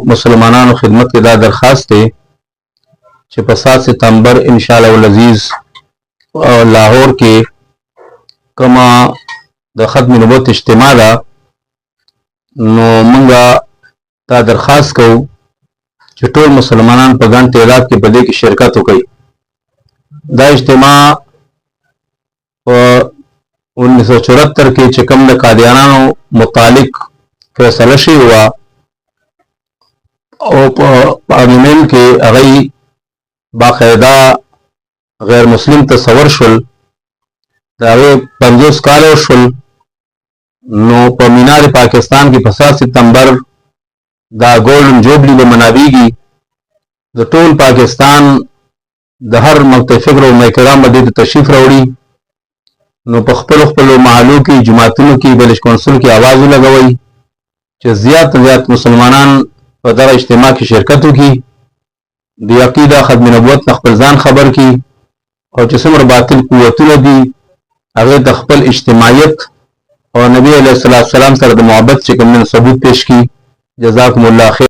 مسلمانانو خدمت کې دا درخواست دی چې په 7 ستمبر ان شاء الله العزیز لاهور کې کما د ختم نبوت اجتماع ده نو مونږه دا درخواست کوو چې ټول مسلمانان په ګڼ تعداد کې په دې کې شرکت وکړي. دا اجتماع په 1974 کې چې کوم د قادیانانو متعلق فیصله شوې وه او په پارلیمنت کې هغه باقاعده غیر مسلم تصور شول د هغې 50 کاله وشول نو په مینار پاکستان کې په 7 ستمبر دا ګولډن جوبلی به مناویږي د ټول پاکستان د هر مکتب فکر او کرام به دې ته تشریف راوړي نو په خپلو محلو کې جماعتونو کې بلش کونسل کې आवाज ولګوئ چې زیات مسلمانان په دغه اجتماع کې شرکت وکړي د عقیده ختم نبوت نه خپل ځان خبر کړي او چې څومره باطل قوتونه دي هغه د خپل اجتماعیت او نبی علیه السلام سره د محبت چې کوم ثبوت پیش کړي. جزاکم الله خیر.